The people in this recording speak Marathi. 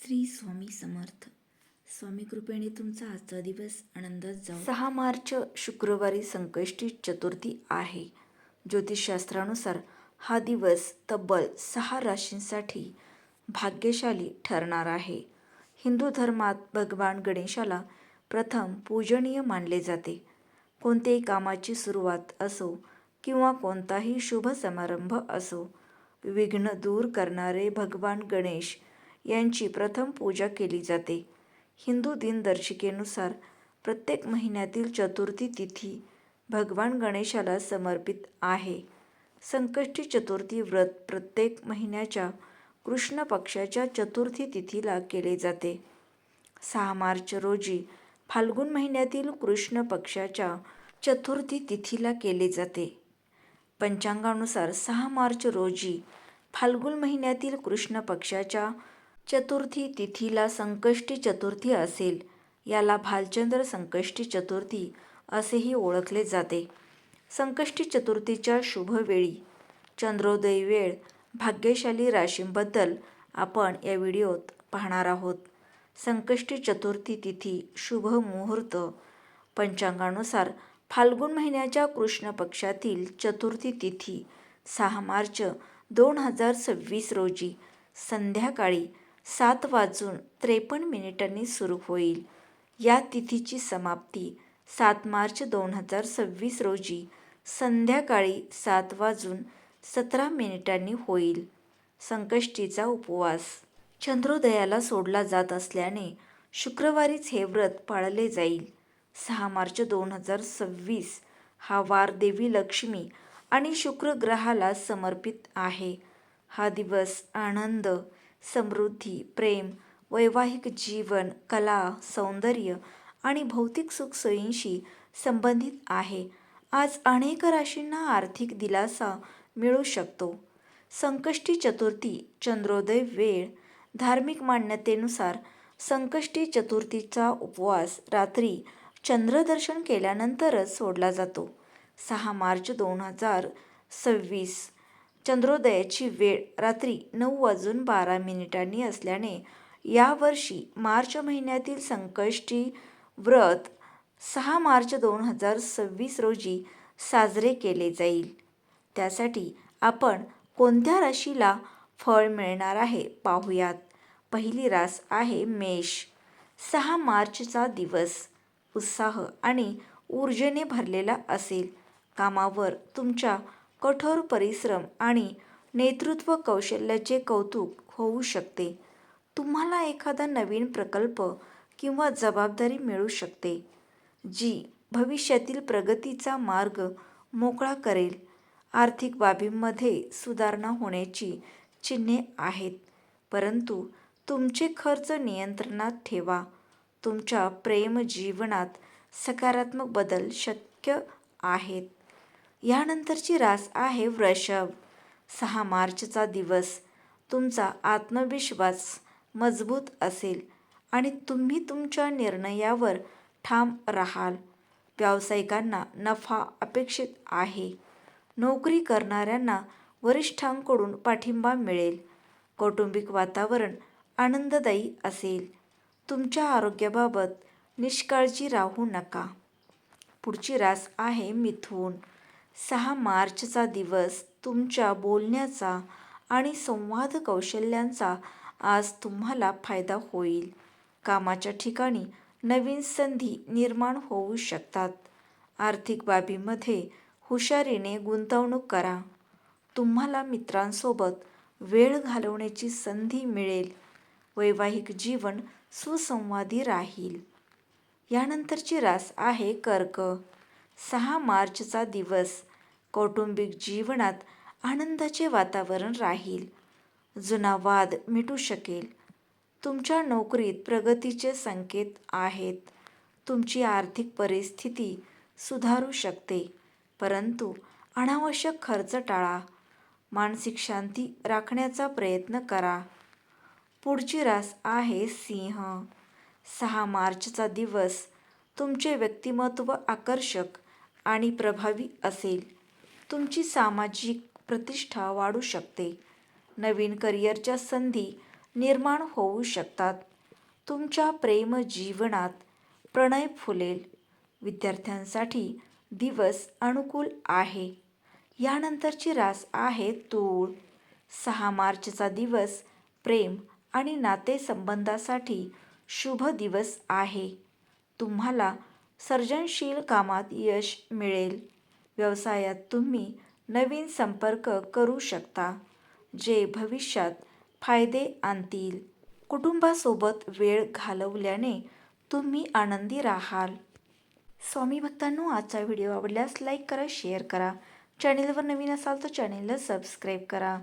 श्री स्वामी समर्थ. स्वामी कृपेने तुमचा आजचा दिवस आनंदात जाऊ. 6 मार्च शुक्रवारी संकष्टी चतुर्थी आहे. ज्योतिषशास्त्रानुसार हा दिवस तब्बल 6 राशींसाठी भाग्यशाली ठरणार आहे. हिंदू धर्मात भगवान गणेशाला प्रथम पूजनीय मानले जाते. कोणत्याही कामाची सुरुवात असो किंवा कोणताही शुभ समारंभ असो, विघ्न दूर करणारे भगवान गणेश यांची प्रथम पूजा केली जाते. हिंदू दिनदर्शिकेनुसार प्रत्येक महिन्यातील चतुर्थी तिथी भगवान गणेशाला समर्पित आहे. संकष्टी चतुर्थी व्रत प्रत्येक महिन्याच्या कृष्ण पक्षाच्या चतुर्थी तिथीला केले जाते. 6 मार्च रोजी फाल्गुन महिन्यातील कृष्ण पक्षाच्या चतुर्थी तिथीला केले जाते. पंचांगानुसार 6 मार्च रोजी फाल्गुन महिन्यातील कृष्ण पक्षाच्या चतुर्थी तिथीला संकष्टी चतुर्थी असेल. याला भालचंद्र संकष्टी चतुर्थी असेही ओळखले जाते. संकष्टी चतुर्थीच्या शुभ वेळी, चंद्रोदय वेळ, भाग्यशाली राशींबद्दल आपण या व्हिडिओत पाहणार आहोत. संकष्टी चतुर्थी तिथी, शुभ मुहूर्त. पंचांगानुसार फाल्गुन महिन्याच्या कृष्ण पक्षातील चतुर्थी तिथी 6 मार्च 2026 रोजी संध्याकाळी 7:53 सुरू होईल. या तिथीची समाप्ती 7 मार्च 2026 रोजी संध्याकाळी 7:17 होईल. संकष्टीचा उपवास चंद्रोदयाला सोडला जात असल्याने शुक्रवारीच हे व्रत पाळले जाईल. 6 मार्च 2026 हा वार देवी लक्ष्मी आणि शुक्र ग्रहाला समर्पित आहे. हा दिवस आनंद, समृद्धी, प्रेम, वैवाहिक जीवन, कला, सौंदर्य आणि भौतिक सुखसोयींशी संबंधित आहे. आज अनेक राशींना आर्थिक दिलासा मिळू शकतो. संकष्टी चतुर्थी चंद्रोदय वेळ. धार्मिक मान्यतेनुसार संकष्टी चतुर्थीचा उपवास रात्री चंद्रदर्शन केल्यानंतरच सोडला जातो. 6 मार्च 2026 चंद्रोदयाची वेळ रात्री 9:12 असल्याने यावर्षी मार्च महिन्यातील संकष्टी व्रत 6 मार्च 2026 रोजी साजरे केले जाईल. त्यासाठी आपण कोणत्या राशीला फळ मिळणार आहे पाहूयात. पहिली रास आहे मेष. 6 मार्चचा दिवस उत्साह आणि ऊर्जेने भरलेला असेल. कामावर तुमच्या कठोर परिश्रम आणि नेतृत्व कौशल्याचे कौतुक होऊ शकते. तुम्हाला एखादा नवीन प्रकल्प किंवा जबाबदारी मिळू शकते, जी भविष्यातील प्रगतीचा मार्ग मोकळा करेल. आर्थिक बाबींमध्ये सुधारणा होण्याची चिन्हे आहेत, परंतु तुमचे खर्च नियंत्रणात ठेवा. तुमच्या प्रेम जीवनात सकारात्मक बदल शक्य आहेत. यानंतरची रास आहे वृषभ. 6 मार्चचा दिवस तुमचा आत्मविश्वास मजबूत असेल आणि तुम्ही तुमच्या निर्णयावर ठाम राहाल. व्यावसायिकांना नफा अपेक्षित आहे. नोकरी करणाऱ्यांना वरिष्ठांकडून पाठिंबा मिळेल. कौटुंबिक वातावरण आनंददायी असेल. तुमच्या आरोग्याबाबत निष्काळजी राहू नका. पुढची रास आहे मिथुन. 6 मार्चचा दिवस तुमच्या बोलण्याचा आणि संवाद कौशल्यांचा आज तुम्हाला फायदा होईल. कामाच्या ठिकाणी नवीन संधी निर्माण होऊ शकतात. आर्थिक बाबींमध्ये हुशारीने गुंतवणूक करा. तुम्हाला मित्रांसोबत वेळ घालवण्याची संधी मिळेल. वैवाहिक जीवन सुसंवादी राहील. यानंतरची रास आहे कर्क. 6 मार्चचा दिवस कौटुंबिक जीवनात आनंदाचे वातावरण राहील. जुना वाद मिटू शकेल. तुमच्या नोकरीत प्रगतीचे संकेत आहेत. तुमची आर्थिक परिस्थिती सुधारू शकते, परंतु अनावश्यक खर्च टाळा. मानसिक शांती राखण्याचा प्रयत्न करा. पुढची रास आहे सिंह. 6 मार्चचा दिवस तुमचे व्यक्तिमत्व आकर्षक आणि प्रभावी असेल. तुमची सामाजिक प्रतिष्ठा वाढू शकते. नवीन करिअरच्या संधी निर्माण होऊ शकतात. तुमच्या प्रेम जीवनात प्रणय फुलेल. विद्यार्थ्यांसाठी दिवस अनुकूल आहे. यानंतरची रास आहे तूळ. 6 मार्चचा दिवस प्रेम आणि नातेसंबंधासाठी शुभ दिवस आहे. तुम्हाला सर्जनशील कामात यश मिळेल. व्यवसायात तुम्ही नवीन संपर्क करू शकता, जे भविष्यात फायदे आणतील. कुटुंबासोबत वेळ घालवल्याने तुम्ही आनंदी राहाल. स्वामी भक्तांनो, आजचा व्हिडिओ आवडल्यास लाईक करा, शेअर करा. चॅनेलवर नवीन असाल तर चॅनेलला सबस्क्राईब करा.